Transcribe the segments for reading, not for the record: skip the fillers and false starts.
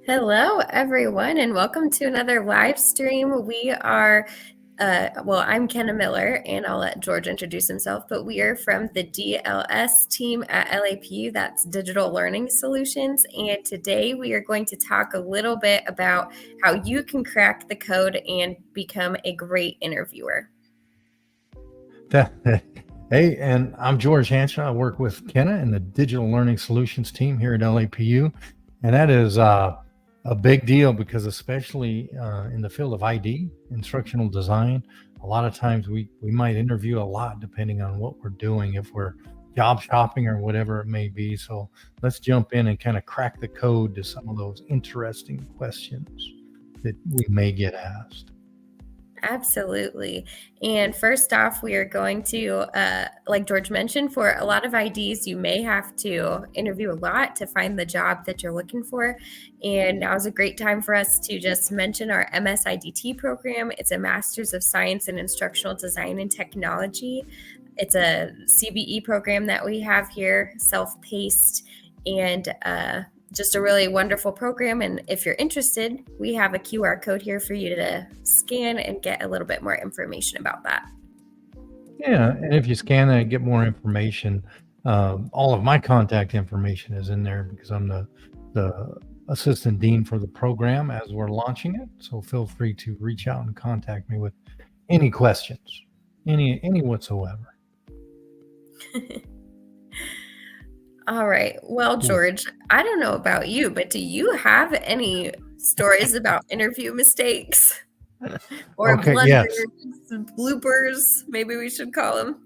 Hello, everyone, and welcome to another live stream. We are, I'm Kenna Miller, and I'll let George introduce himself, but we are from the DLS team at LAPU, that's Digital Learning Solutions, and today we are going to talk a little bit about how you can crack the code and become a great interviewer. Hey, and I'm George Hanshaw. I work with Kenna and the Digital Learning Solutions team here at LAPU, and that is a big deal because especially in the field of ID, instructional design, a lot of times we might interview a lot depending on what we're doing, if we're job shopping or whatever it may be. So let's jump in and kind of crack the code to some of those interesting questions that we may get asked. Absolutely. And first off, we are going to, like George mentioned, for a lot of IDs, you may have to interview a lot to find the job that you're looking for. And now is a great time for us to just mention our MSIDT program. It's a Master's of Science in Instructional Design and Technology. It's a CBE program that we have here, self-paced, and just a really wonderful program. And if you're interested, we have a QR code here for you to scan and get a little bit more information about that. Yeah, and if you scan that and get more information, all of my contact information is in there because I'm the assistant dean for the program as we're launching it. So feel free to reach out and contact me with any questions, any whatsoever. All right. Well, George, I don't know about you, but do you have any stories about interview mistakes or blunders, yes. bloopers, maybe we should call them?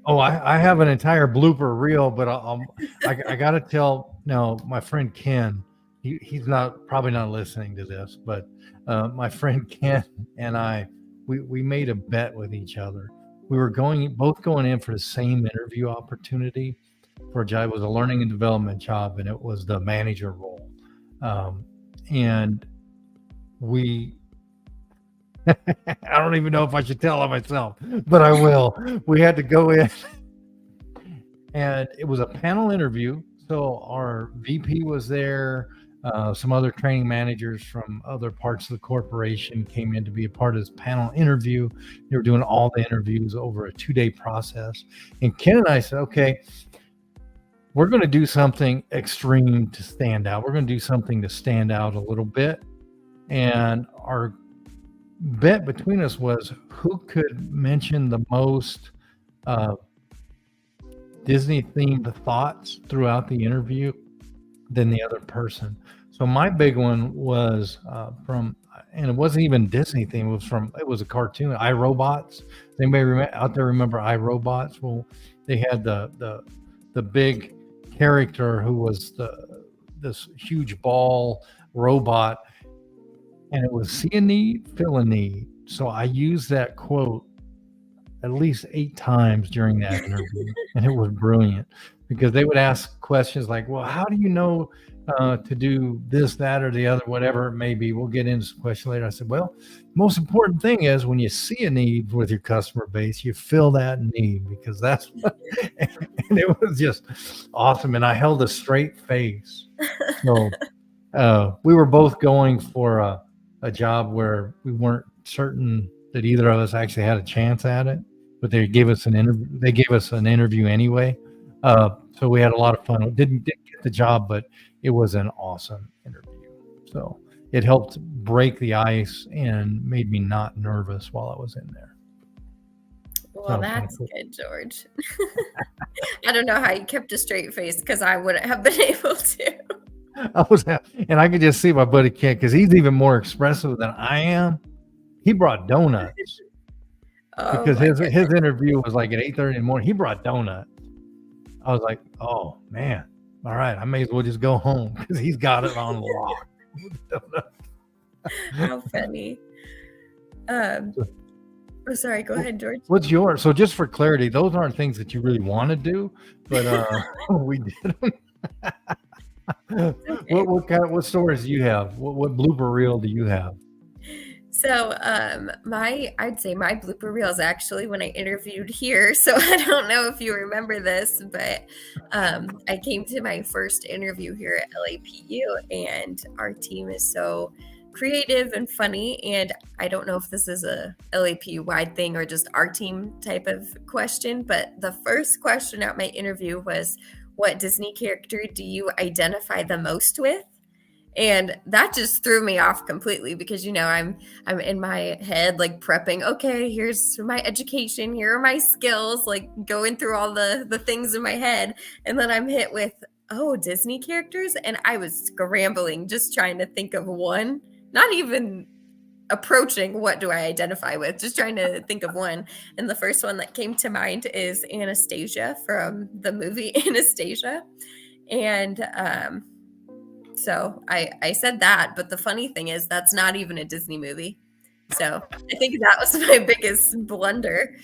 Oh, I have an entire blooper reel, but I got to tell now, my friend Ken, he's probably not listening to this, but my friend Ken and we made a bet with each other. We were both going in for the same interview opportunity for a job. It was a learning and development job, and it was the manager role. And we, I don't even know if I should tell on myself, but I will. We had to go in, and it was a panel interview. So our VP was there. Some other training managers from other parts of the corporation came in to be a part of this panel interview. They were doing all the interviews over a 2-day process. And Ken and I said, okay, we're going to do something extreme to stand out. We're going to do something to stand out a little bit. And our bet between us was who could mention the most Disney themed thoughts throughout the interview than the other person. So my big one was and it wasn't even Disney themed. It was a cartoon, iRobots. Anybody out there remember iRobots? Well, they had the big character who was this huge ball robot, and it was see a need, fill a need. So I used that quote at least 8 times during that interview, and it was brilliant because they would ask questions like, well, how do you know to do this, that, or the other, whatever it may be? We'll get into some questions later. I said, well, most important thing is when you see a need with your customer base, you fill that need, because that's what, and it was just awesome. And I held a straight face. So we were both going for a job where we weren't certain that either of us actually had a chance at it, but they gave us an interview. They gave us an interview anyway. So we had a lot of fun. Didn't get the job, but it was an awesome interview. So it helped break the ice and made me not nervous while I was in there. Well, that's good, George. I don't know how you kept a straight face, because I wouldn't have been able to. And I could just see my buddy Ken, because he's even more expressive than I am. He brought donuts because his interview was like at 8:30 in the morning. He brought donuts. I was like, oh man, all right, I may as well just go home because he's got it on lock. How funny. Sorry, go ahead, George. What's yours? So just for clarity, those aren't things that you really want to do, but we did them. Okay. What stories do you have? What blooper reel do you have? So, I'd say my blooper reel is actually when I interviewed here. So I don't know if you remember this, but I came to my first interview here at LAPU, and our team is so creative and funny. And I don't know if this is a LAPU wide thing or just our team type of question, but the first question at my interview was, "What Disney character do you identify the most with?" And that just threw me off completely because I'm in my head like prepping, okay, here's my education, here are my skills, like going through all the things in my head, and then I'm hit with, oh, Disney characters, and I was scrambling just trying to think of one, not even approaching what do I identify with, just trying to think of one. And the first one that came to mind is Anastasia from the movie Anastasia. And so I said that, but the funny thing is that's not even a Disney movie. So I think that was my biggest blunder.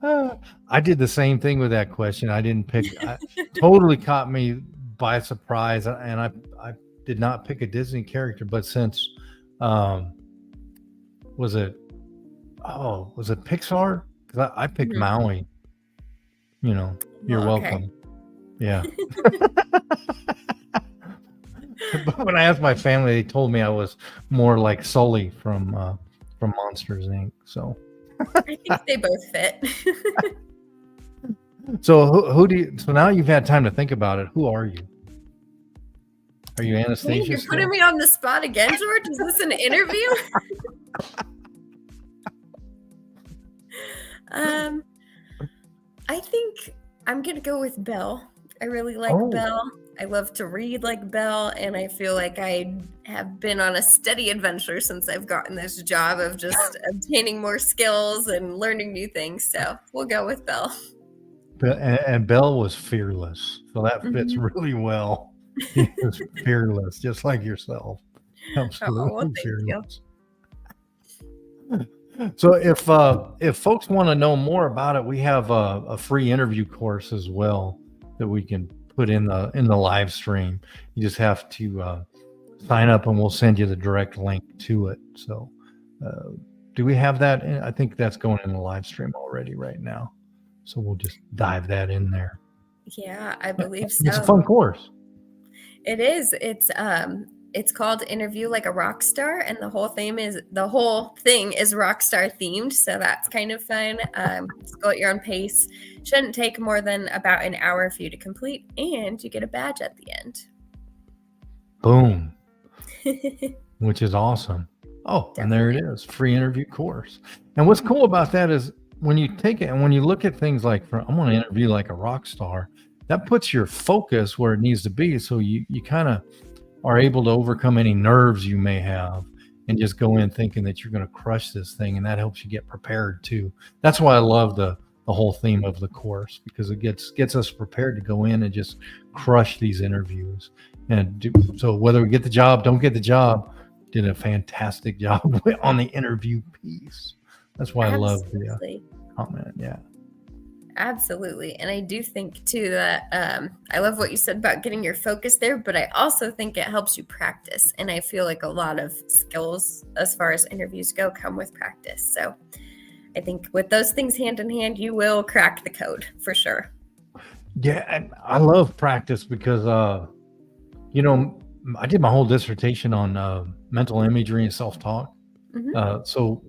Well, I did the same thing with that question. I didn't pick. I totally caught me by surprise, and I did not pick a Disney character. But since um, was it was it Pixar? Because I picked Mhm. Maui. You know, you're Oh, okay. welcome. Yeah. But when I asked my family, they told me I was more like Sully from Monsters Inc. So I think they both fit. who do you? So now you've had time to think about it. Who are you? Are you Dang, Anastasia you're putting still? me on the spot again, George. Is this an interview? um, I think I'm gonna go with Belle. I really like Oh, Belle. I love to read like Belle, and I feel like I have been on a steady adventure since I've gotten this job of just obtaining more skills and learning new things. So we'll go with Belle. and Belle was fearless, so that fits Mhm. really well. She was fearless, just like yourself. Oh, well, Absolutely thank you. fearless. So if folks want to know more about it, we have a free interview course as well that we can put in the live stream. You just have to sign up, and we'll send you the direct link to it. So, uh, do we have that? I think that's going in the live stream already right now. So we'll just dive that in there. Yeah, I believe It's a so. fun course. It is. It's called Interview Like a Rock Star, and the whole thing is rock star themed, so that's kind of fun. Just go at your own pace. Shouldn't take more than about an hour for you to complete, and you get a badge at the end. Boom, which is awesome. Oh, and there it Definitely. is, free interview course. And what's cool about that is when you take it and when you look at things like, I'm going to interview like a rock star, that puts your focus where it needs to be. So you kind of are able to overcome any nerves you may have and just go in thinking that you're going to crush this thing. And that helps you get prepared too. That's why I love the whole theme of the course, because it gets us prepared to go in and just crush these interviews. So whether we get the job, don't get the job, did a fantastic job on the interview piece. That's why I love the Absolutely. comment. Yeah. Absolutely. And I do think too that I love what you said about getting your focus there, but I also think it helps you practice. And I feel like a lot of skills as far as interviews go come with practice. So I think with those things hand in hand, you will crack the code for sure. Yeah. And I love practice because, you know, I did my whole dissertation on mental imagery and self talk. Hmm. So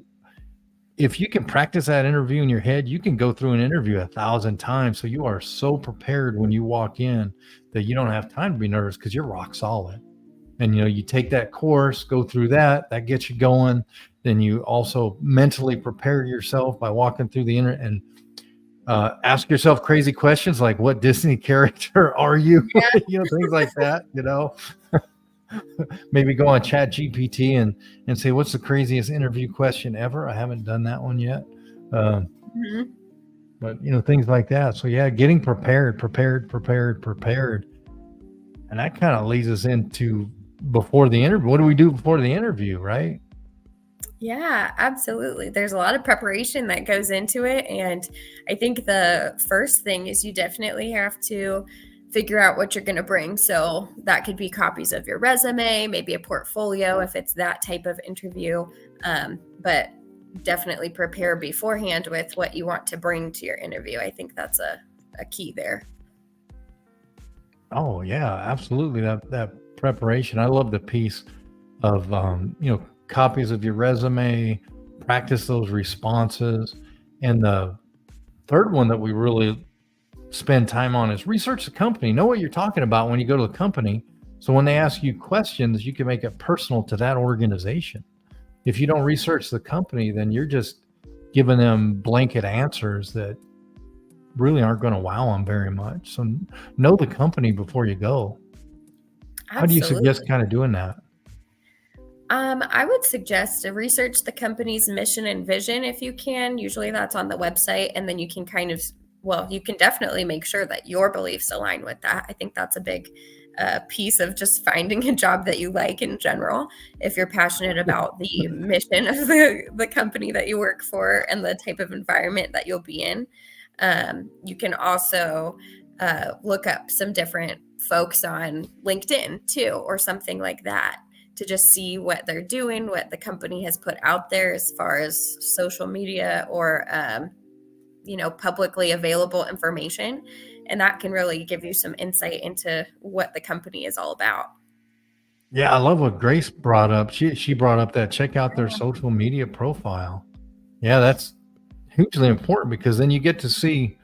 if you can practice that interview in your head, you can go through an interview 1,000 times. So you are so prepared when you walk in that you don't have time to be nervous because you're rock solid. And you take that course, go through that gets you going. Then you also mentally prepare yourself by walking through the internet and ask yourself crazy questions like, what Disney character are you? Yeah, Things like that. Maybe go on Chat GPT and say, what's the craziest interview question ever? I haven't done that one yet. Um, mhm. but things like that. So yeah, getting prepared. And that kind of leads us into before the interview. What do we do before the interview, right? Yeah, absolutely. There's a lot of preparation that goes into it. And I think the first thing is you definitely have to figure out what you're going to bring. So that could be copies of your resume, maybe a portfolio if it's that type of interview. But definitely prepare beforehand with what you want to bring to your interview. I think that's a key there. Oh yeah, absolutely. That preparation. I love the piece of copies of your resume, practice those responses, and the third one that we really spend time on is research the company. Know what you're talking about when you go to the company. So when they ask you questions, you can make it personal to that organization. If you don't research the company, then you're just giving them blanket answers that really aren't going to wow them very much. So know the company before you go. How do you suggest Absolutely. kind of doing that? I would suggest to research the company's mission and vision if you can. Usually that's on the website, and then you can you can definitely make sure that your beliefs align with that. I think that's a big piece of just finding a job that you like in general. If you're passionate about the mission of the company that you work for and the type of environment that you'll be in, you can also look up some different folks on LinkedIn too, or something like that, to just see what they're doing, what the company has put out there as far as social media or, publicly available information. And that can really give you some insight into what the company is all about. Yeah, I love what Grace brought up. She brought up that check out their social media profile. Yeah, that's hugely important because then you get to see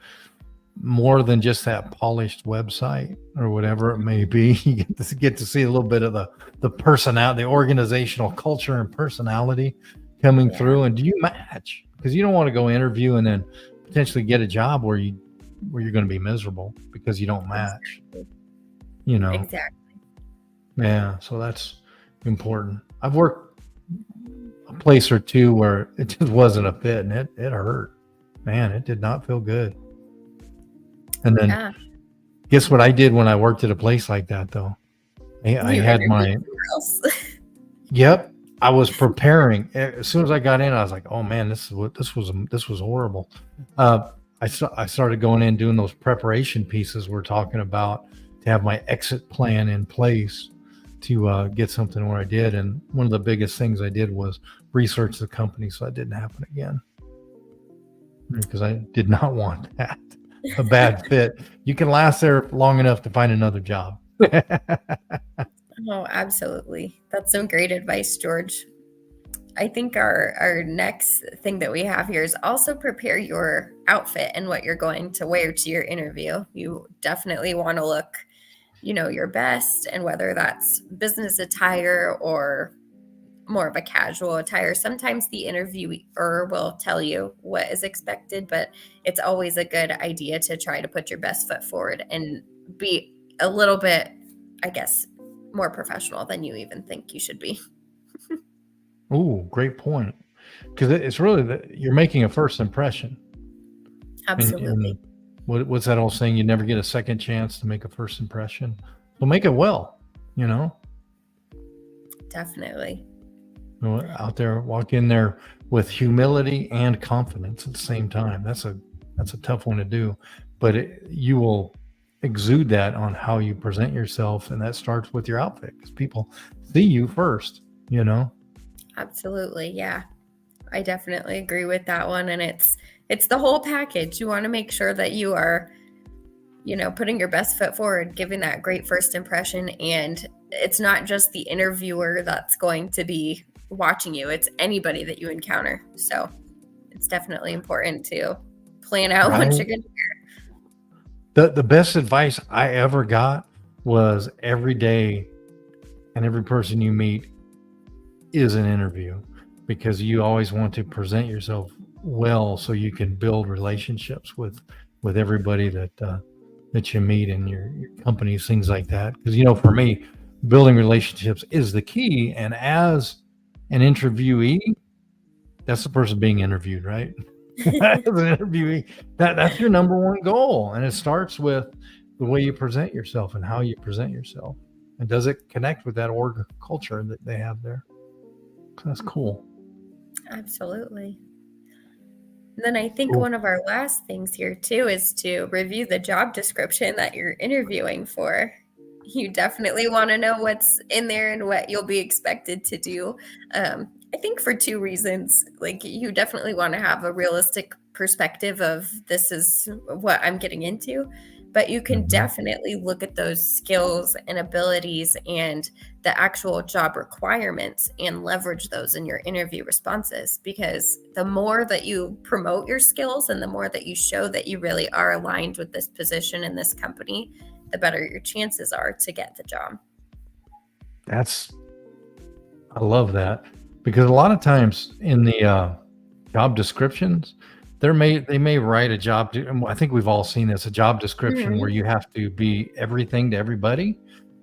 more than just that polished website or whatever it may be. You get to see a little bit of the personality, the organizational culture and personality coming Yeah, through. And do you match? Because you don't want to go interview and then potentially get a job where you're going to be miserable because you don't match. exactly. You know, Exactly. yeah. So that's important. I've worked a place or two where it just wasn't a fit, and it hurt. Man, it did not feel good. And then Yeah. guess what I did when I worked at a place like that, though? I You had interviewed my, somewhere else. yep, I was preparing. As soon as I got in, I was like, oh man, this was horrible. I started going in doing those preparation pieces we're talking about to have my exit plan in place to get something where I did. And one of the biggest things I did was research the company so that didn't happen again because I did not want that. A bad fit. You can last there long enough to find another job. Oh, absolutely. That's some great advice, George. I think our next thing that we have here is also prepare your outfit and what you're going to wear to your interview. You definitely want to look, your best, and whether that's business attire or more of a casual attire. Sometimes the interviewer will tell you what is expected, but it's always a good idea to try to put your best foot forward and be a little bit, I guess, more professional than you even think you should be. Ooh, great point. Because it's really you're making a first impression, and Absolutely. what's that old saying? You never get a second chance to make a first impression. So make it well. You know, Definitely. Out there, walk in there with humility and confidence at the same time. That's a tough one to do, but you will exude that on how you present yourself, and that starts with your outfit because people see you first. You know. Absolutely. Yeah. I definitely agree with that one, and it's the whole package. You want to make sure that you are, putting your best foot forward, giving that great first impression, and it's not just the interviewer that's going to be watching you. It's anybody that you encounter. So, it's definitely important to plan out what Right. you're going to. The best advice I ever got was every day and every person you meet is an interview because you always want to present yourself well so you can build relationships with everybody that you meet in your companies, things like that. Because for me, building relationships is the key. And as an interviewee, that's the person being interviewed, right? As an interviewee, that's your number one goal, and it starts with the way you present yourself and how you present yourself, and does it connect with that org culture that they have there? So that's cool. Absolutely. And then I think Cool. one of our last things here too is to review the job description that you're interviewing for. You definitely want to know what's in there and what you'll be expected to do. I think for two reasons. Like, you definitely want to have a realistic perspective of this is what I'm getting into, but you can Mhm. definitely look at those skills and abilities and the actual job requirements and leverage those in your interview responses, because the more that you promote your skills and the more that you show that you really are aligned with this position in this company, the better your chances are to get the job. That's I love that because a lot of times in the job descriptions, they may write a and I think we've all seen this, a job description where Mhm. you have to be everything to everybody,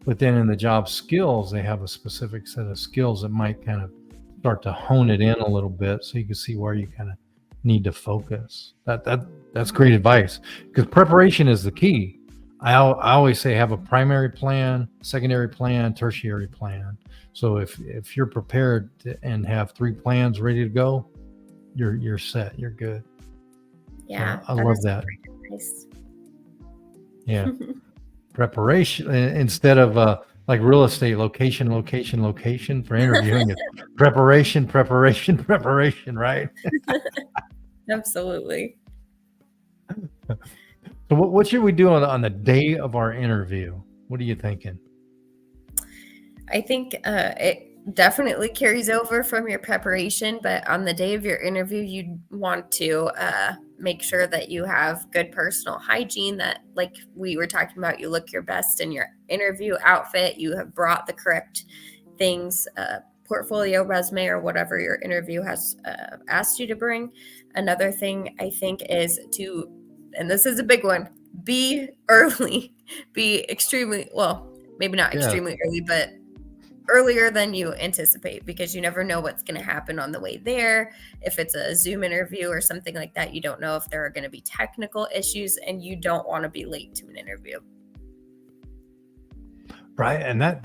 but then in the job skills, they have a specific set of skills that might kind of start to hone it in a little bit so you can see where you kind of need to focus. That's great advice because preparation is the key. I always say have a primary plan, secondary plan, tertiary plan. So if you're prepared and have 3 plans ready to go, you're set, you're good. So Yeah, I that love is that. great advice. Yeah, preparation instead of like real estate, location for interviewing is preparation, preparation, preparation, right? Absolutely. So what should we do on the day of our interview? What are you thinking? I think it definitely carries over from your preparation, but on the day of your interview, you want to make sure that you have good personal hygiene, that, like we were talking about, you look your best in your interview outfit, you have brought the correct things, portfolio, resume, or whatever your interview has asked you to bring. Another thing I think is to, and this is a big one, be early, be extremely, well, maybe not Yeah. extremely early, but earlier than you anticipate, because you never know what's going to happen on the way there. If it's a Zoom interview or something like that, you don't know if there are going to be technical issues, and you don't want to be late to an interview. Right. And that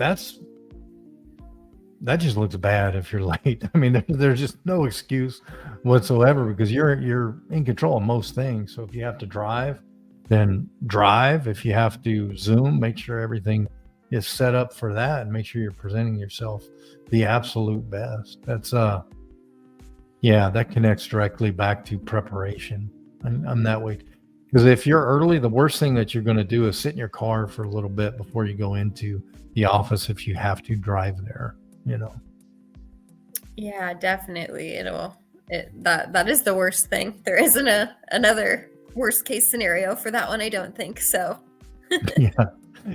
just looks bad if you're late. I mean, there's just no excuse whatsoever because you're in control of most things. So if you have to drive, then drive. If you have to Zoom, make sure everything is set up for that and make sure you're presenting yourself the absolute best. That's yeah, that connects directly back to preparation. I'm that way. Because if you're early, the worst thing that you're going to do is sit in your car for a little bit before you go into the office if you have to drive there, you know. Yeah, definitely. That is the worst thing. There isn't another worst case scenario for that one, I don't think so. Yeah.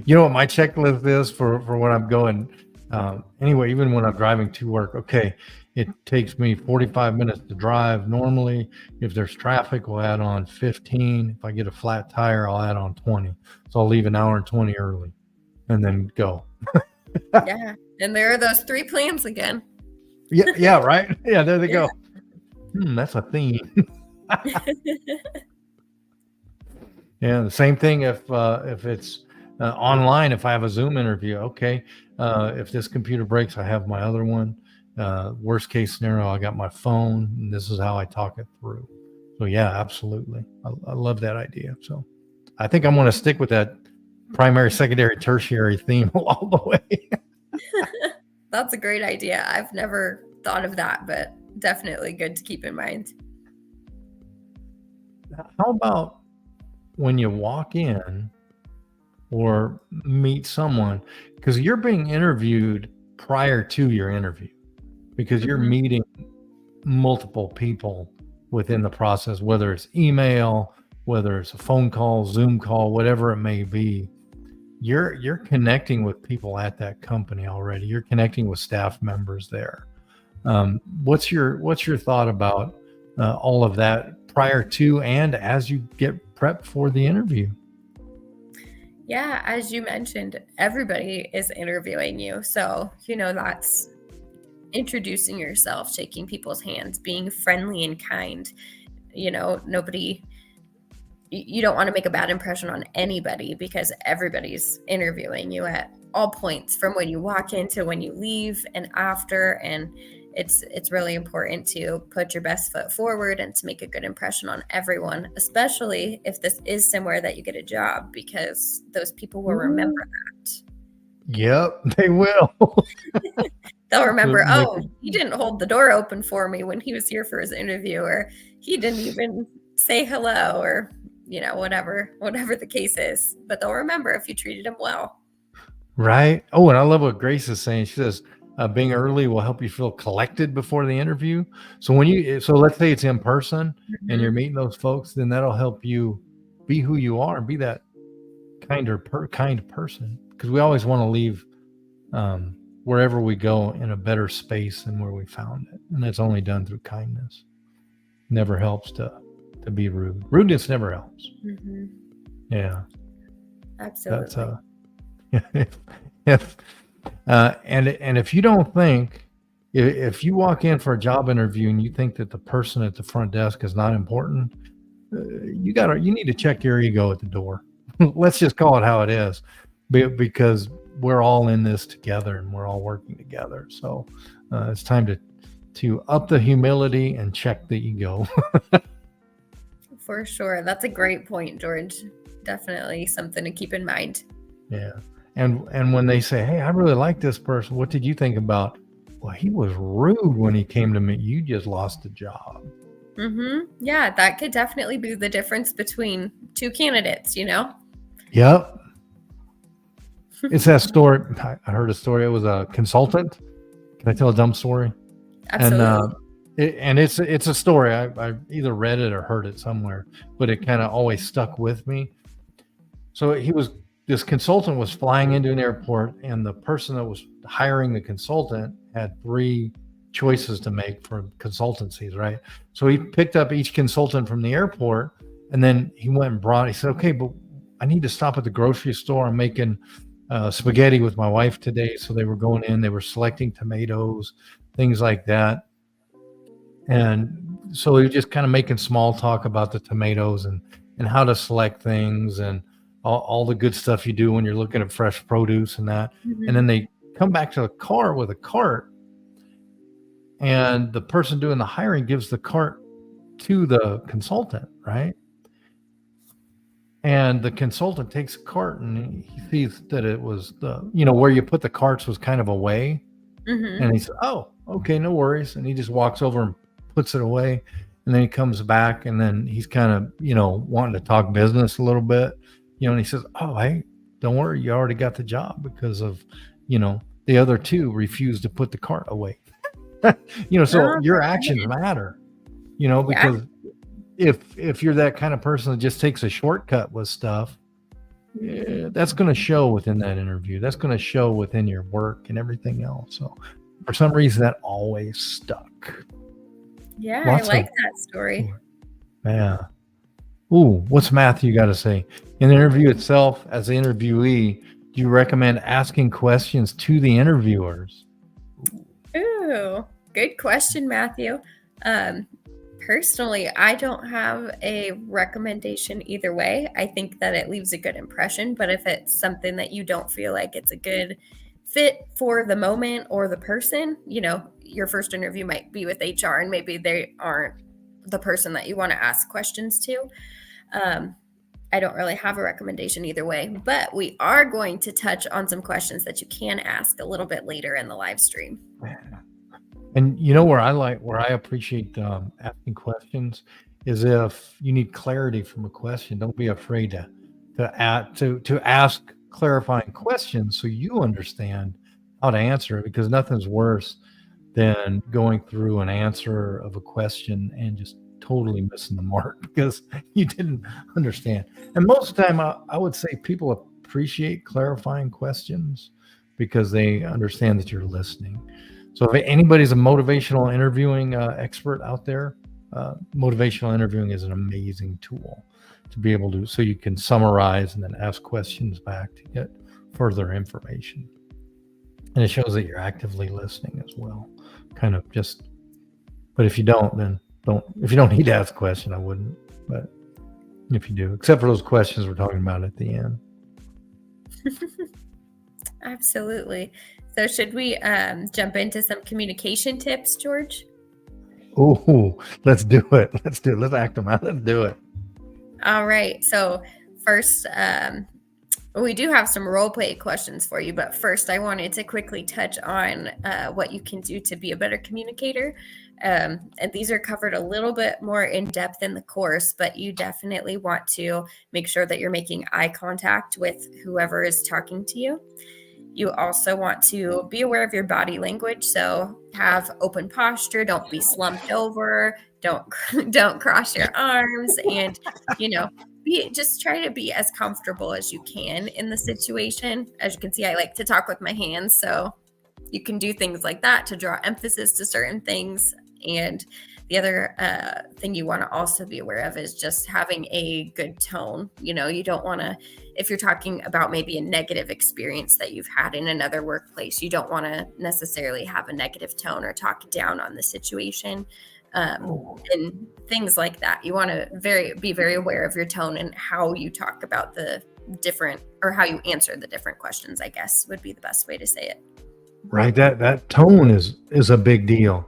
You know what my checklist is for when I'm going. Anyway, even when I'm driving to work, okay, it takes me 45 minutes to drive normally. If there's traffic, we'll add on 15. If I get a flat tire, I'll add on 20. So I'll leave an hour and 20 early and then go. Yeah. And there are those 3 plans again. Yeah, yeah, right. Yeah, there they go. That's a theme. Yeah, the same thing if it's online. If I have a Zoom interview, okay. If this computer breaks, I have my other one. Worst case scenario, I got my phone, and this is how I talk it through. So yeah, absolutely. I love that idea. So I think I'm going to stick with that primary, secondary, tertiary theme all the way. That's a great idea. I've never thought of that, but definitely good to keep in mind. How about when you walk in or meet someone, because you're being interviewed prior to your interview, because you're Mhm. meeting multiple people within the process, whether it's email, whether it's a phone call, Zoom call, whatever it may be. You're connecting with people at that company already. You're connecting with staff members there. What's your thought about all of that prior to and as you get prepped for the interview? Yeah, as you mentioned, everybody is interviewing you. So, that's introducing yourself, shaking people's hands, being friendly and kind. Nobody, you don't want to make a bad impression on anybody, because everybody's interviewing you at all points, from when you walk in to when you leave and after. And it's really important to put your best foot forward and to make a good impression on everyone, especially if this is somewhere that you get a job, because those people will remember that. Yep, they will. They'll remember, Make oh, he didn't hold the door open for me when he was here for his interview, or he didn't even say hello, or whatever the case is. But they'll remember if you treated him well. Right. Oh, and I love what Grace is saying. She says, being early will help you feel collected before the interview. So so let's say it's in person and you're meeting those folks, then that'll help you be who you are and be that kind person. Because we always want to leave wherever we go in a better space than where we found it. And that's only done through kindness. Never helps to be rude. Rudeness never helps. Mm-hmm. Yeah. Absolutely. That's and if you don't think, if you walk in for a job interview and you think that the person at the front desk is not important, you need to check your ego at the door. Let's just call it how it is, because we're all in this together and we're all working together. So it's time to up the humility and check the ego. For sure. That's a great point, George. Definitely something to keep in mind. Yeah. And when they say, hey, I really like this person, what did you think about? Well, he was rude when he came to me. You just lost a job. Mm-hmm. Yeah, that could definitely be the difference between two candidates, Yep. It's that story. I heard a story. It was a consultant. Can I tell a dumb story? Absolutely. And it's a story. I either read it or heard it somewhere, but it kind of always stuck with me. So this consultant was flying into an airport, and the person that was hiring the consultant had 3 choices to make for consultancies, right? So he picked up each consultant from the airport, and then he said, okay, but I need to stop at the grocery store. I'm making spaghetti with my wife today. So they were going in, they were selecting tomatoes, things like that. And so he was just kind of making small talk about the tomatoes and how to select things and all the good stuff you do when you're looking at fresh produce and that. Mm-hmm. And then they come back to the car with a cart, and the person doing the hiring gives the cart to the consultant, right? And the consultant takes a cart and he sees that it was where you put the carts was kind of away. Mm-hmm. And he said, oh, okay, no worries. And he just walks over and puts it away. And then he comes back, and then he's kind of, wanting to talk business a little bit, and he says, oh, hey, don't worry. You already got the job because of, the other 2 refused to put the cart away. So your actions matter, because if you're that kind of person that just takes a shortcut with stuff, that's going to show within that interview. That's going to show within your work and everything else. So for some reason that always stuck. Yeah, I like that story. Yeah. Ooh, what's Matthew got to say? In the interview itself, as the interviewee, do you recommend asking questions to the interviewers? Ooh, good question, Matthew. Personally, I don't have a recommendation either way. I think that it leaves a good impression, but if it's something that you don't feel like it's a good fit for the moment or the person, your first interview might be with HR and maybe they aren't the person that you want to ask questions to. I don't really have a recommendation either way, but we are going to touch on some questions that you can ask a little bit later in the live stream. And where I appreciate asking questions is if you need clarity from a question, don't be afraid to ask clarifying questions so you understand how to answer it, because nothing's worse than going through an answer of a question and just totally missing the mark because you didn't understand. And most of the time, I would say people appreciate clarifying questions because they understand that you're listening. So if anybody's a motivational interviewing expert out there, motivational interviewing is an amazing tool to be able to, so you can summarize and then ask questions back to get further information. And it shows that you're actively listening as well. Kind of just, but if you don't, then if you don't need to ask a question, I wouldn't. But if you do, except for those questions we're talking about at the end. Absolutely. So should we jump into some communication tips, George? Ooh, let's do it. Let's do it. Let's act them out. Let's do it. All right. So first, we do have some role play questions for you, but first I wanted to quickly touch on what you can do to be a better communicator. And these are covered a little bit more in depth in the course, but you definitely want to make sure that you're making eye contact with whoever is talking to you. You also want to be aware of your body language. So have open posture, don't be slumped over, don't cross your arms, and just try to be as comfortable as you can in the situation. As you can see, I like to talk with my hands, so you can do things like that to draw emphasis to certain things. And the other thing you want to also be aware of is just having a good tone. You don't want to, if you're talking about maybe a negative experience that you've had in another workplace, you don't want to necessarily have a negative tone or talk down on the situation. And things like that. You want to be very aware of your tone and how you talk about the different, or how you answer the different questions, I guess would be the best way to say it. Right. That tone is a big deal,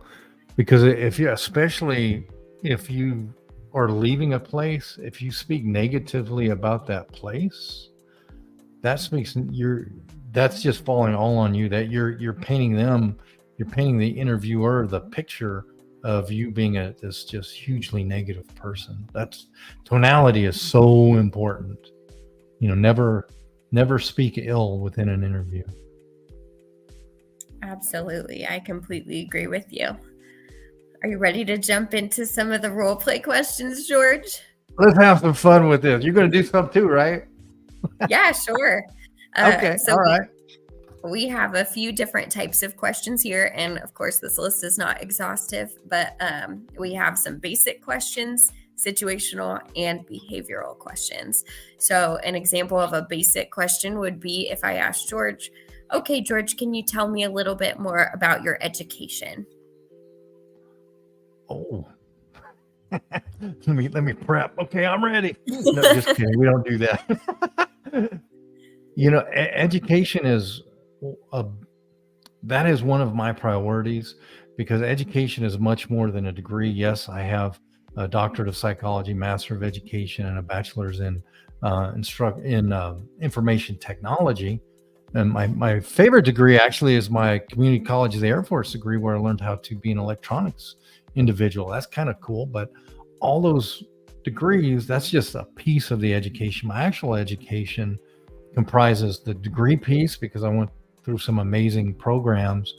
because especially if you are leaving a place, if you speak negatively about that place, that's just falling all on you. That you're painting the interviewer the picture of you being this just hugely negative person. That's tonality is so important. Never speak ill within an interview. Absolutely. I completely agree with you. Are you ready to jump into some of the role play questions, George? Let's have some fun with this. You're going to do some too, right? Yeah, sure. Okay. So all right. We have a few different types of questions here. And of course, this list is not exhaustive, but we have some basic questions, situational, and behavioral questions. So an example of a basic question would be if I asked George, okay, George, can you tell me a little bit more about your education? Oh, let me prep. Okay, I'm ready. No, just kidding. We don't do that. Education that is one of my priorities, because education is much more than a degree. Yes, I have a doctorate of psychology, master of education, and a bachelor's in information technology. And my favorite degree actually is my community college of the Air Force degree, where I learned how to be an electronics individual. That's kind of cool. But all those degrees, that's just a piece of the education. My actual education comprises the degree piece, because I went through some amazing programs,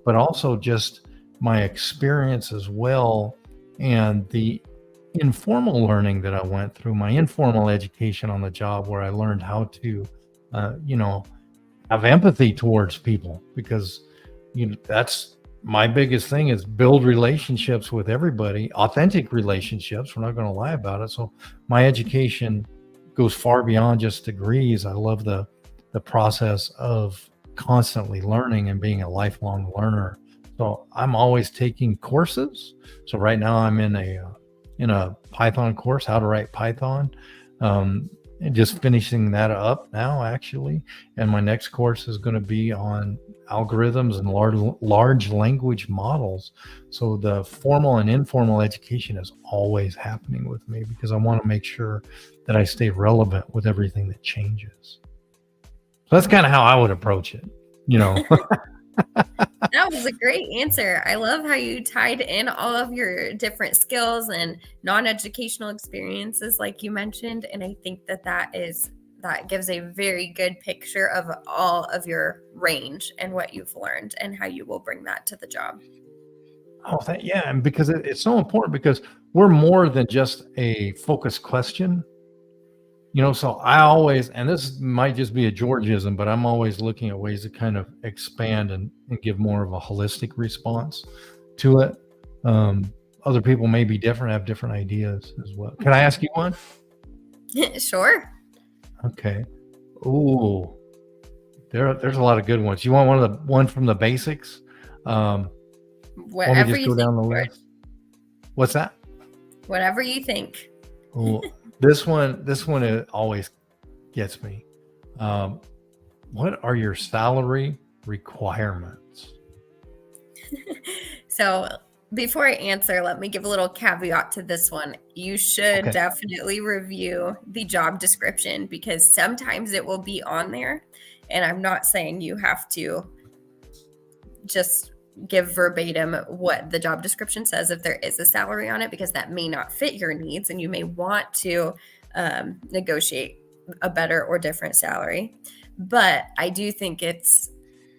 but also just my experience as well, and the informal learning that I went through, my informal education on the job, where I learned how to, have empathy towards people, because that's my biggest thing, is build relationships with everybody, authentic relationships. We're not going to lie about it. So my education goes far beyond just degrees. I love the process of constantly learning and being a lifelong learner. So I'm always taking courses. So right now I'm in a Python course, how to write Python. And just finishing that up now, actually. And my next course is going to be on algorithms and large language models. So the formal and informal education is always happening with me, because I want to make sure that I stay relevant with everything that changes. So that's kind of how I would approach it, That was a great answer. I love how you tied in all of your different skills and non-educational experiences, like you mentioned. And I think that gives a very good picture of all of your range and what you've learned and how you will bring that to the job. Oh, yeah. And because it's so important, because we're more than just a focused question. So I always, and this might just be a Georgism, but I'm always looking at ways to kind of expand and give more of a holistic response to it. Other people may be different, have different ideas as well. Can I ask you one? Sure. Okay. Ooh, there's a lot of good ones. You want one from the basics? Whatever you down think, the list. What's that? Whatever you think. Ooh, this one always gets me. What are your salary requirements? So before I answer, let me give a little caveat to this one. You should Okay. definitely review the job description because sometimes it will be on there. And I'm not saying you have to just give verbatim what the job description says if there is a salary on it, because that may not fit your needs and you may want to negotiate a better or different salary. But I do think it's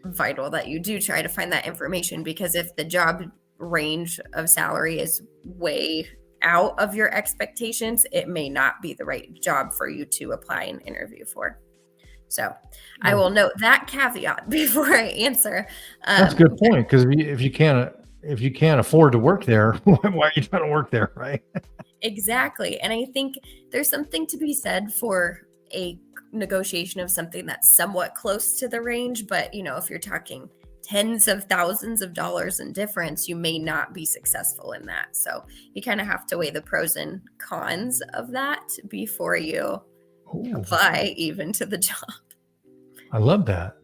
vital that you do try to find that information, because if the job range of salary is way out of your expectations, it may not be the right job for you to apply and interview for. So I will note that caveat before I answer. That's a good point, because if you can't afford to work there, why are you trying to work there, right? Exactly. And I think there's something to be said for a negotiation of something that's somewhat close to the range. But, if you're talking tens of thousands of dollars in difference, you may not be successful in that. So you kind of have to weigh the pros and cons of that before you apply even to the job. I love that.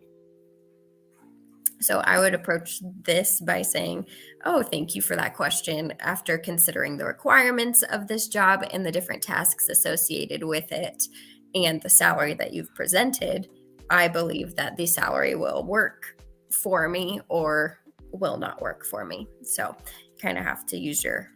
So I would approach this by saying, oh, thank you for that question. After considering the requirements of this job and the different tasks associated with it and the salary that you've presented, I believe that the salary will work for me or will not work for me. So you kind of have to use your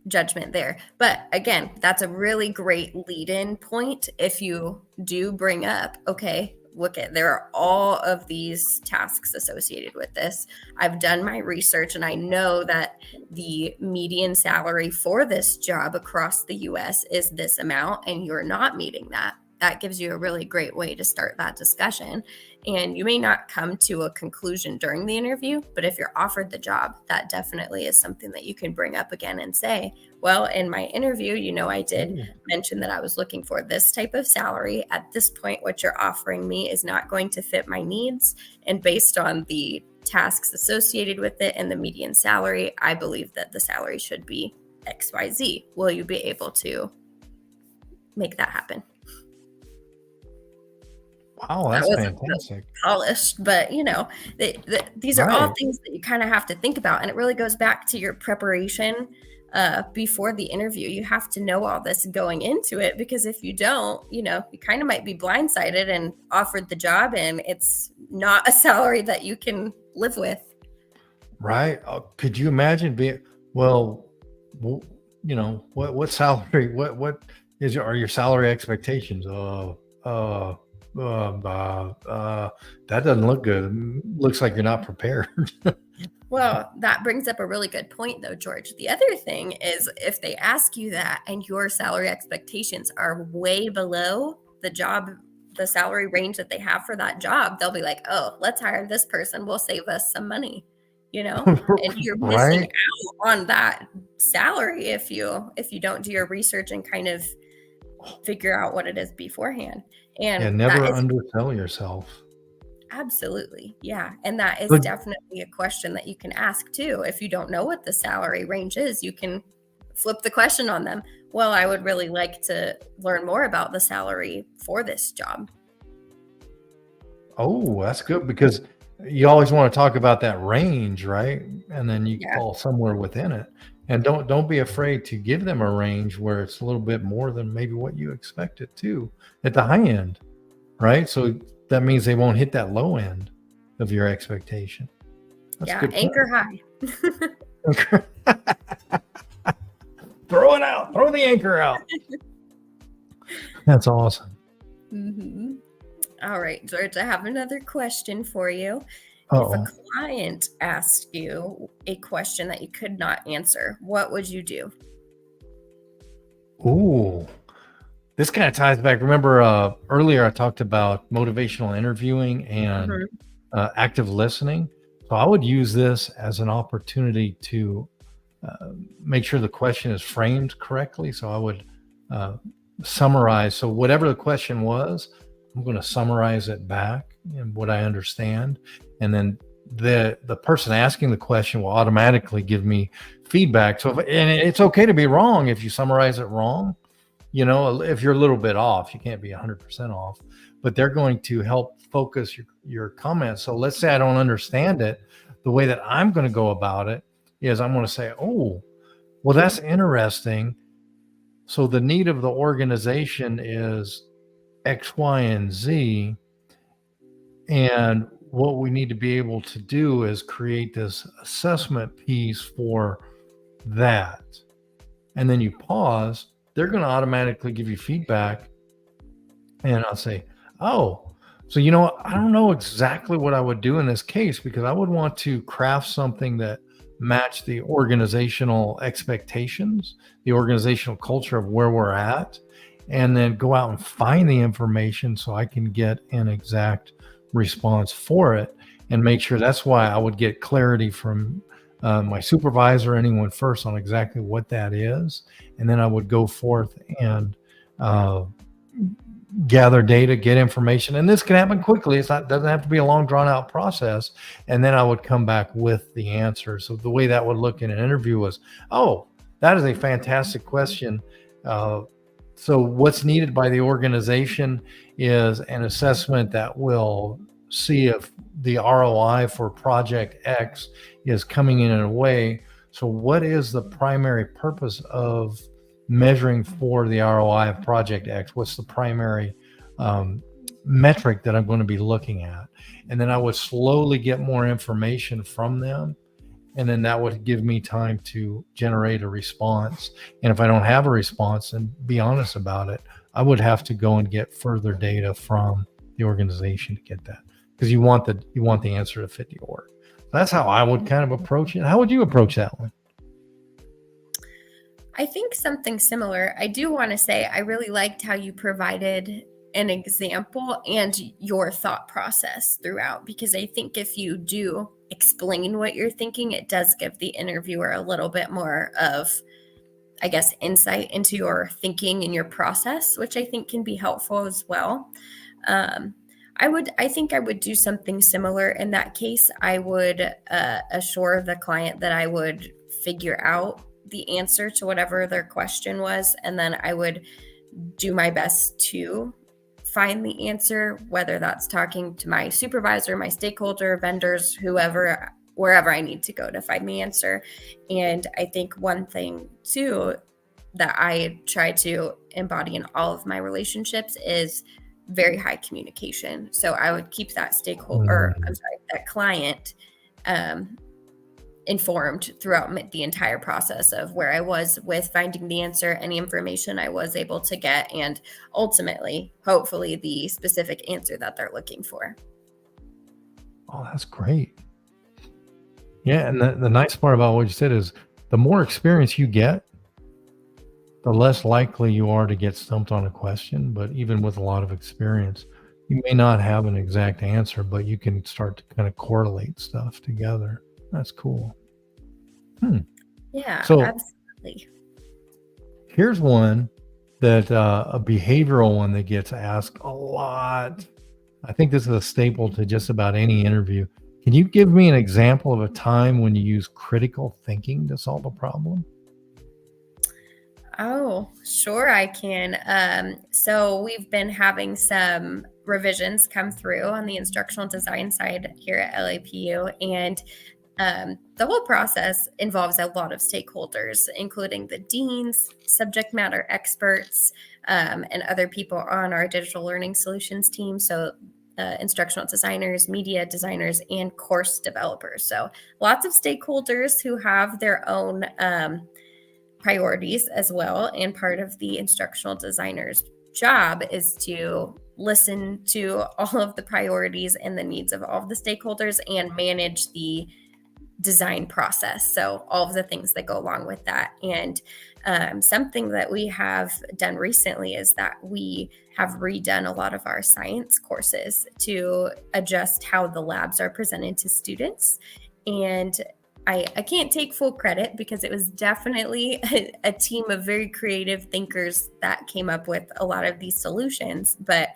judgment there. But again, that's a really great lead-in point if you do bring up, okay, look at, there are all of these tasks associated with this. I've done my research and I know that the median salary for this job across the US is this amount and you're not meeting that. That gives you a really great way to start that discussion. And you may not come to a conclusion during the interview, but if you're offered the job, that definitely is something that you can bring up again and say, well, in my interview, I did mention that I was looking for this type of salary. At this point, what you're offering me is not going to fit my needs. And based on the tasks associated with it and the median salary, I believe that the salary should be XYZ. Will you be able to make that happen? Wow, that's fantastic. Polished, but these are all things that you kind of have to think about, and it really goes back to your preparation before the interview. You have to know all this going into it, because if you don't, you kind of might be blindsided and offered the job, and it's not a salary that you can live with. Right? Could you imagine being what salary? What are your salary expectations? That doesn't look good. Looks like you're not prepared. Well, that brings up a really good point, though, George. The other thing is, if they ask you that and your salary expectations are way below the salary range that they have for that job, they'll be like, oh, let's hire this person. We'll save us some money, and you're missing out on that salary if you don't do your research and kind of figure out what it is beforehand. And never undersell yourself. Absolutely. Yeah. And that is definitely a question that you can ask too. If you don't know what the salary range is, you can flip the question on them. Well, I would really like to learn more about the salary for this job. Oh, that's good, because you always want to talk about that range, right? And then you fall somewhere within it. And don't be afraid to give them a range where it's a little bit more than maybe what you expected too at the high end, right? So that means they won't hit that low end of your expectation. That's anchor high. Throw it out. Throw the anchor out. That's awesome. Mm-hmm. All right, George, I have another question for you. Uh-oh. If a client asked you a question that you could not answer, what would you do? Ooh, this kind of ties back. Remember earlier I talked about motivational interviewing and active listening. So I would use this as an opportunity to make sure the question is framed correctly. So I would summarize. So whatever the question was, I'm going to summarize it back in what I understand. And then the person asking the question will automatically give me feedback. So and it's okay to be wrong if you summarize it wrong. If you're a little bit off, you can't be 100% off. but they're going to help focus your comments. So let's say I don't understand it. The way that I'm going to go about it is I'm going to say, oh, well, that's interesting. So the need of the organization is X, Y, and Z. And what we need to be able to do is create this assessment piece for that. And then you pause, they're going to automatically give you feedback. And I'll say, oh, so you know what? I don't know exactly what I would do in this case, because I would want to craft something that matched the organizational expectations, the organizational culture of where we're at, and then go out and find the information so I can get an exact response for it and make sure. That's why I would get clarity from my supervisor, anyone first, on exactly what that is. And then I would go forth and gather data, get information, and this can happen quickly. Doesn't have to be a long drawn out process. And then I would come back with the answer. So the way that would look in an interview was, oh, that is a fantastic question. So what's needed by the organization is an assessment that will see if the ROI for project X is coming in a way. So what is the primary purpose of measuring for the ROI of project X? What's the primary metric that I'm going to be looking at? And then I would slowly get more information from them. And then that would give me time to generate a response. And if I don't have a response, and be honest about it, I would have to go and get further data from the organization to get that, because you want the answer to fit the org. That's how I would kind of approach it. How would you approach that one? I think something similar. I do want to say I really liked how you provided an example and your thought process throughout, because I think if you do explain what you're thinking, it does give the interviewer a little bit more of, I guess, insight into your thinking and your process, which I think can be helpful as well. I think I would do something similar in that case. I would assure the client that I would figure out the answer to whatever their question was, and then I would do my best to find the answer, whether that's talking to my supervisor, my stakeholder, vendors, whoever, wherever I need to go to find the answer. And I think one thing too that I try to embody in all of my relationships is very high communication. So I would keep that that client informed throughout the entire process of where I was with finding the answer, any information I was able to get, and ultimately, hopefully, the specific answer that they're looking for. Oh, that's great. Yeah, and the nice part about what you said is the more experience you get, the less likely you are to get stumped on a question. But even with a lot of experience, you may not have an exact answer, but you can start to kind of correlate stuff together. That's cool. Yeah, So absolutely. here's one that a behavioral one that gets asked a lot. I think this is a staple to just about any interview. Can you give me an example of a time when you use critical thinking to solve a problem? Oh, sure, I can. So we've been having some revisions come through on the instructional design side here at LAPU, and the whole process involves a lot of stakeholders, including the deans, subject matter experts, and other people on our digital learning solutions team. So instructional designers, media designers, and course developers. So lots of stakeholders who have their own priorities as well. And part of the instructional designer's job is to listen to all of the priorities and the needs of all of the stakeholders and manage the design process. So all of the things that go along with that. And something that we have done recently is that we have redone a lot of our science courses to adjust how the labs are presented to students. And I can't take full credit because it was definitely a team of very creative thinkers that came up with a lot of these solutions. But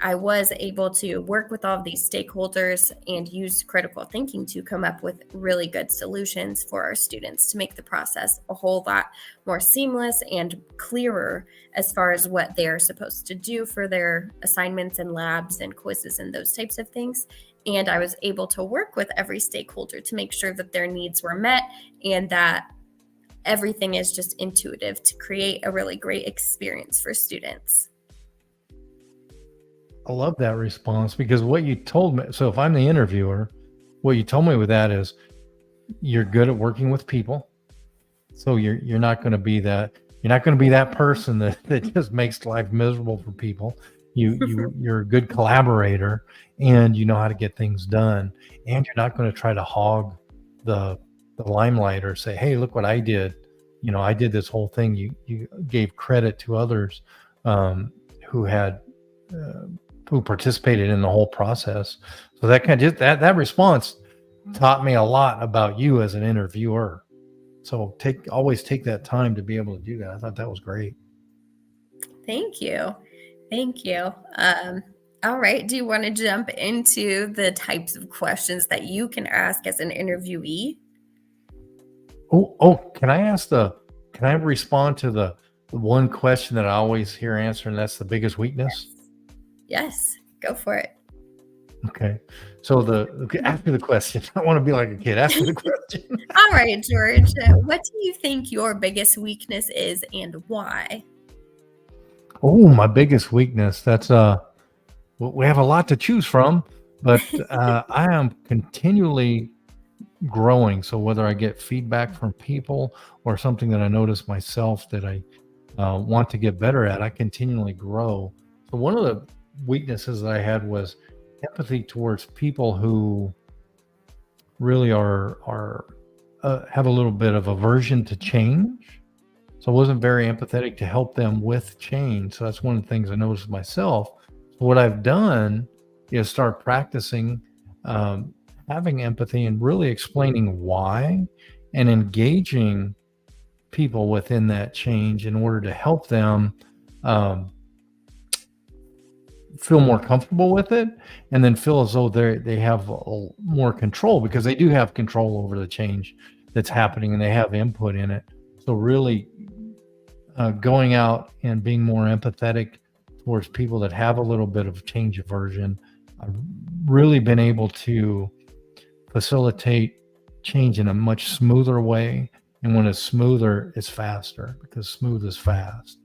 I was able to work with all of these stakeholders and use critical thinking to come up with really good solutions for our students to make the process a whole lot more seamless and clearer as far as what they are supposed to do for their assignments and labs and quizzes and those types of things. And I was able to work with every stakeholder to make sure that their needs were met and that everything is just intuitive to create a really great experience for students. I love that response because what you told me. So if I'm the interviewer, what you told me with that is you're good at working with people. So you're not going to be that person that just makes life miserable for people. You're a good collaborator and you know how to get things done. And you're not going to try to hog the limelight or say, hey, look what I did. I did this whole thing. You gave credit to others who had who participated in the whole process. So that kind of just that response taught me a lot about you as an interviewer. So always take that time to be able to do that. I thought that was great. Thank you. Thank you. All right. Do you want to jump into the types of questions that you can ask as an interviewee? Oh, can I respond to the one question that I always hear answered, and that's the biggest weakness? Yes, go for it. Okay. So ask me the question. I want to be like a kid. Ask me the question. All right, George. What do you think your biggest weakness is and why? Oh, my biggest weakness. That's we have a lot to choose from, but I am continually growing. So whether I get feedback from people or something that I notice myself that I want to get better at, I continually grow. So one of the weaknesses that I had was empathy towards people who really are have a little bit of aversion to change. So I wasn't very empathetic to help them with change. So that's one of the things I noticed myself. So what I've done is start practicing having empathy and really explaining why and engaging people within that change in order to help them feel more comfortable with it and then feel as though they have more control because they do have control over the change that's happening and they have input in it. So really going out and being more empathetic towards people that have a little bit of change aversion. I've really been able to facilitate change in a much smoother way. And when it's smoother, it's faster because smooth is fast.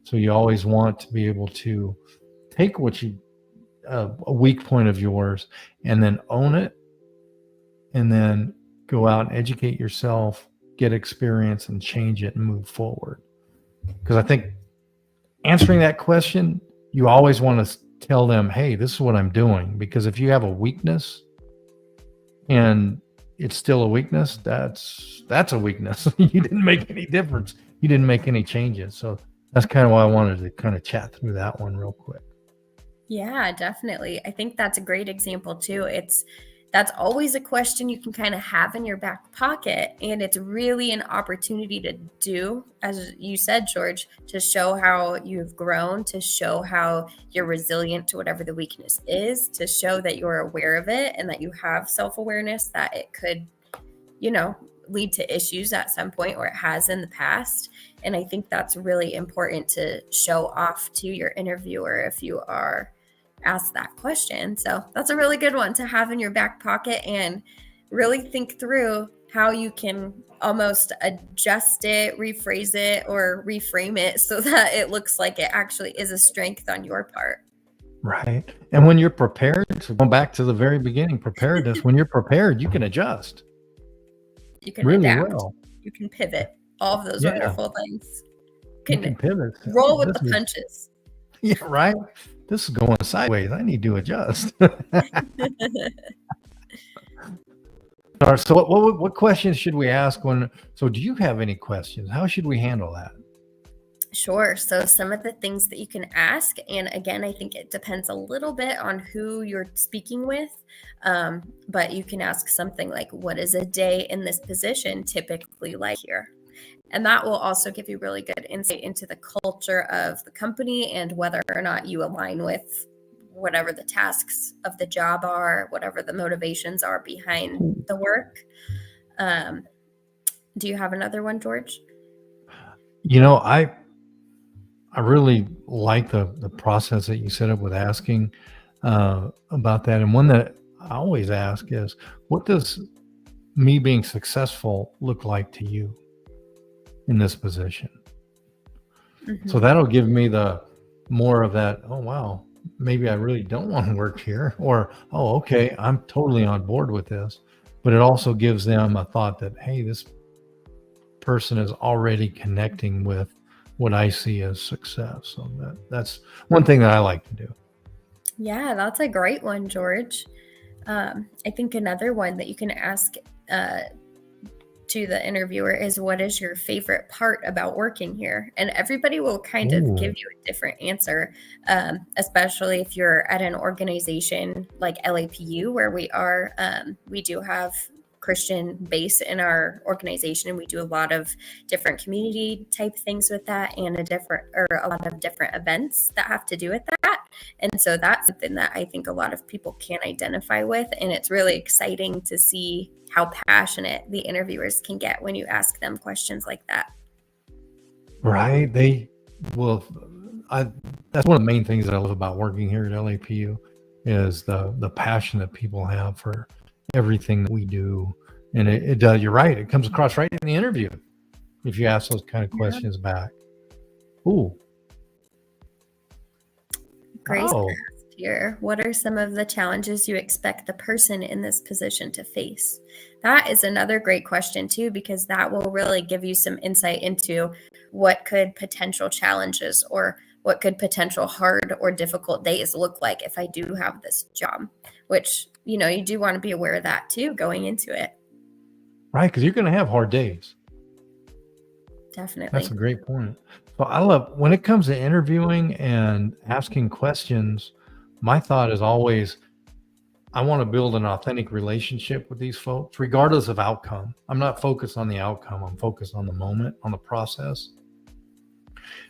So you always want to be able to take a weak point of yours and then own it and then go out and educate yourself, get experience and change it and move forward. Because I think answering that question, you always want to tell them, hey, this is what I'm doing. Because if you have a weakness and it's still a weakness, that's a weakness. You didn't make any difference. You didn't make any changes. So that's kind of why I wanted to kind of chat through that one real quick. Yeah, definitely. I think that's a great example too. That's always a question you can kind of have in your back pocket. And it's really an opportunity to do, as you said, George, to show how you've grown, to show how you're resilient to whatever the weakness is, to show that you're aware of it and that you have self-awareness that it could, lead to issues at some point or it has in the past. And I think that's really important to show off to your interviewer if you are asked that question. So that's a really good one to have in your back pocket and really think through how you can almost adjust it, rephrase it, or reframe it so that it looks like it actually is a strength on your part. Right. And when you're prepared, so going back to the very beginning, preparedness, when you're prepared, you can adjust. You can really adapt. Well. You can pivot. All of those wonderful things. You can pivot. Roll with the punches. Yeah, right. This is going sideways. I need to adjust. All right, so what questions should we ask so do you have any questions? How should we handle that? Sure. So some of the things that you can ask, and again, I think it depends a little bit on who you're speaking with, but you can ask something like, what is a day in this position typically like here? And that will also give you really good insight into the culture of the company and whether or not you align with whatever the tasks of the job are, whatever the motivations are behind the work. Do you have another one, George? I really like the process that you set up with asking about that. And one that I always ask is, what does me being successful look like to you in this position? Mm-hmm. So that'll give me the more of that, oh, wow, maybe I really don't want to work here, or, oh, okay, I'm totally on board with this. But it also gives them a thought that, hey, this person is already connecting with what I see as success. So that's one thing that I like to do. Yeah, that's a great one, George. I think another one that you can ask to the interviewer is, what is your favorite part about working here? And everybody will kind of give you a different answer, especially if you're at an organization like LAPU, where we are. We do have Christian base in our organization, and we do a lot of different community type things with that, and a lot of different events that have to do with that. And so that's something that I think a lot of people can identify with, and it's really exciting to see how passionate the interviewers can get when you ask them questions like that. Right. That's one of the main things that I love about working here at LAPU is the passion that people have for everything that we do. And it does, you're right. It comes across right in the interview if you ask those kind of questions back. Ooh. Grace asked here, what are some of the challenges you expect the person in this position to face? That is another great question too, because that will really give you some insight into what could potential challenges or what could potential hard or difficult days look like if I do have this job, which, you do want to be aware of that too going into it. Right, because you're going to have hard days. Definitely. That's a great point. So I love when it comes to interviewing and asking questions, my thought is always, I want to build an authentic relationship with these folks, regardless of outcome. I'm not focused on the outcome. I'm focused on the moment, on the process.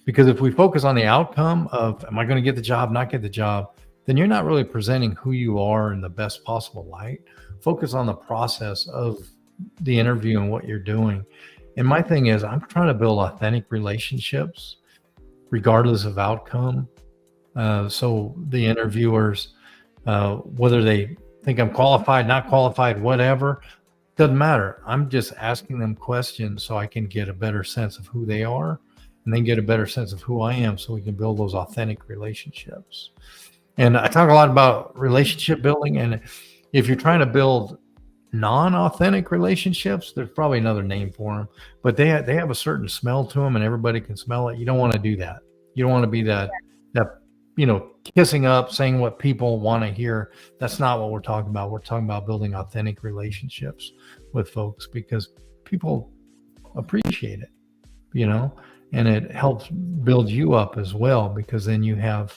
Because if we focus on the outcome of, am I going to get the job, not get the job, then you're not really presenting who you are in the best possible light. Focus on the process of the interview and what you're doing. And my thing is, I'm trying to build authentic relationships regardless of outcome. So the interviewers, whether they think I'm qualified, not qualified, whatever, doesn't matter. I'm just asking them questions so I can get a better sense of who they are, and then get a better sense of who I am, so we can build those authentic relationships. And I talk a lot about relationship building. And if you're trying to build non-authentic relationships, there's probably another name for them, but they have a certain smell to them, and everybody can smell it. You don't want to do that. You don't want to be that kissing up, saying what people want to hear. That's not what we're talking about. We're talking about building authentic relationships with folks, because people appreciate it, and it helps build you up as well, because then you have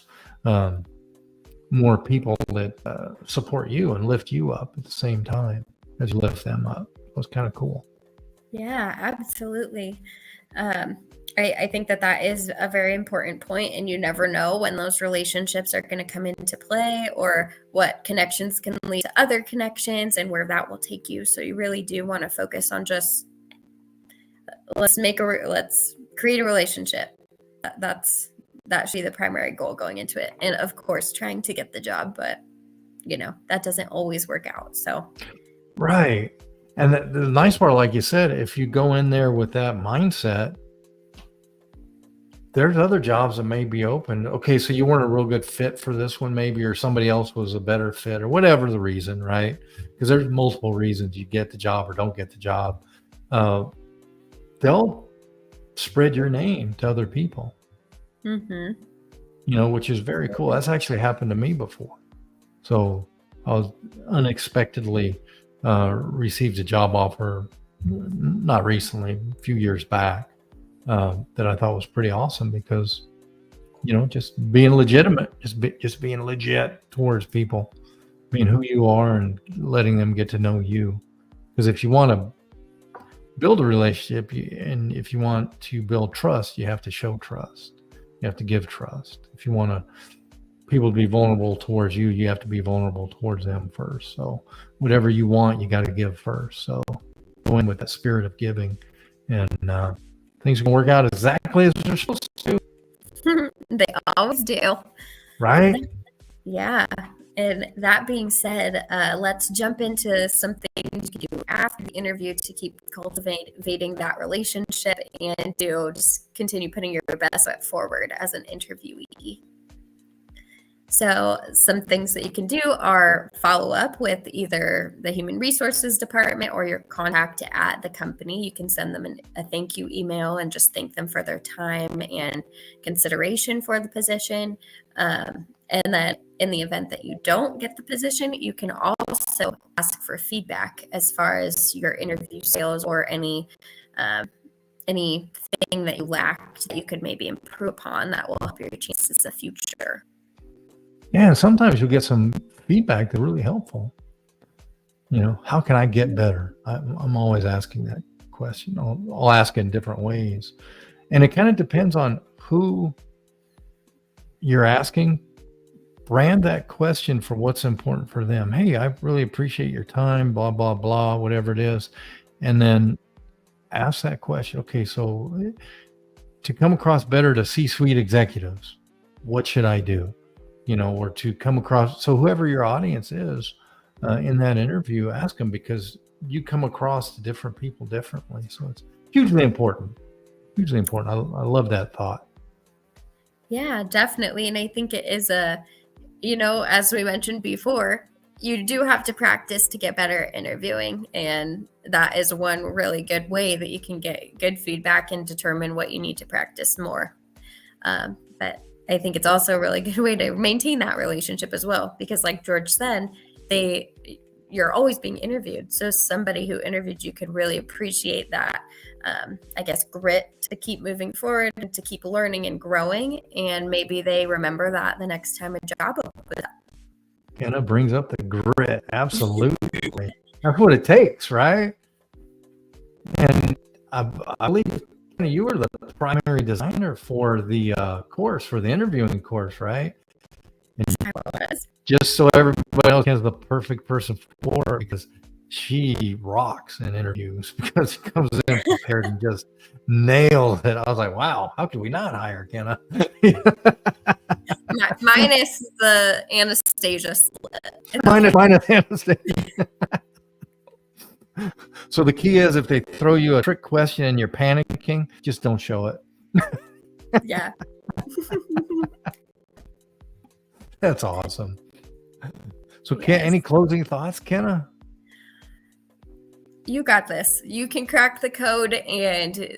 more people that support you and lift you up at the same time as you lift them up. It was kind of cool. Yeah, absolutely. I think that is a very important point, and you never know when those relationships are going to come into play, or what connections can lead to other connections, and where that will take you. So you really do want to focus on just let's create a relationship. That should be the primary goal going into it, and of course trying to get the job, but that doesn't always work out. So right. And the nice part, like you said, if you go in there with that mindset, there's other jobs that may be open. Okay, so you weren't a real good fit for this one, maybe, or somebody else was a better fit, or whatever the reason, right? Because there's multiple reasons you get the job or don't get the job. They'll spread your name to other people, which is very cool. That's actually happened to me before. So I was unexpectedly received a job offer, not recently, a few years back, that I thought was pretty awesome, because, just being legitimate, just being legit towards people, being who you are and letting them get to know you. Because if you want to build a relationship, and if you want to build trust, you have to show trust. You have to give trust. If you want to people to be vulnerable towards you, you have to be vulnerable towards them first. So whatever you want, you got to give first. So go in with that spirit of giving, and things can work out exactly as they're supposed to. They always do. Right? Yeah. And that being said, let's jump into some things you do after the interview to keep cultivating that relationship and to just continue putting your best foot forward as an interviewee. So some things that you can do are follow up with either the human resources department or your contact at the company. You can send them a thank you email and just thank them for their time and consideration for the position. And then in the event that you don't get the position, you can also ask for feedback as far as your interview skills or anything that you lacked that you could maybe improve upon that will help your chances in the future. Yeah, and sometimes you'll get some feedback that's really helpful. How can I get better? I'm always asking that question. I'll ask in different ways. And it kind of depends on who you're asking. Brand that question for what's important for them. Hey, I really appreciate your time, blah, blah, blah, whatever it is. And then ask that question. Okay, so to come across better to C-suite executives, what should I do? Or to come across, so whoever your audience is in that interview, ask them, because you come across to different people differently. So it's hugely important. Hugely important. I love that thought. Yeah, definitely. And I think it is as we mentioned before, you do have to practice to get better at interviewing. And that is one really good way that you can get good feedback and determine what you need to practice more. But I think it's also a really good way to maintain that relationship as well, because like George said, you're always being interviewed. So somebody who interviewed you could really appreciate that, grit to keep moving forward and to keep learning and growing. And maybe they remember that the next time a job opens up. And it brings up the grit. Absolutely. That's what it takes, right? And I believe you were the primary designer for the course, for the interviewing course, right? And I was. Just so everybody else has the perfect person for her, because she rocks in interviews, because she comes in prepared and just nails it. I was like, wow, how could we not hire Kenna? Minus the Anastasia split. Minus Anastasia. So the key is, if they throw you a trick question and you're panicking, just don't show it. Yeah. That's awesome. So Yes. Any closing thoughts, Kenna? You got this. You can crack the code, and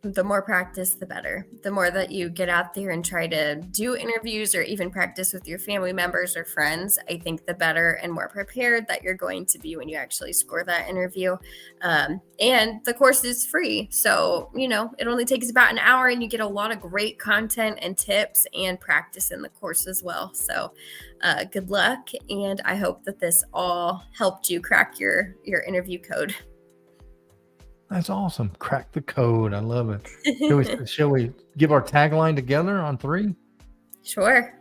the more practice, the better. The more that you get out there and try to do interviews or even practice with your family members or friends, I think the better and more prepared that you're going to be when you actually score that interview. And the course is free. So, it only takes about an hour, and you get a lot of great content and tips and practice in the course as well. So good luck. And I hope that this all helped you crack your interview code. That's awesome. Crack the code. I love it. Shall we give our tagline together on 3? Sure.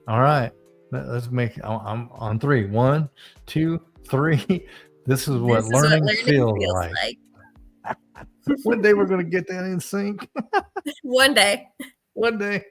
All right. Let's make I'm on 3. 1, 2, 3. This is what learning feels like. One day we're going to get that in sync. One day. One day.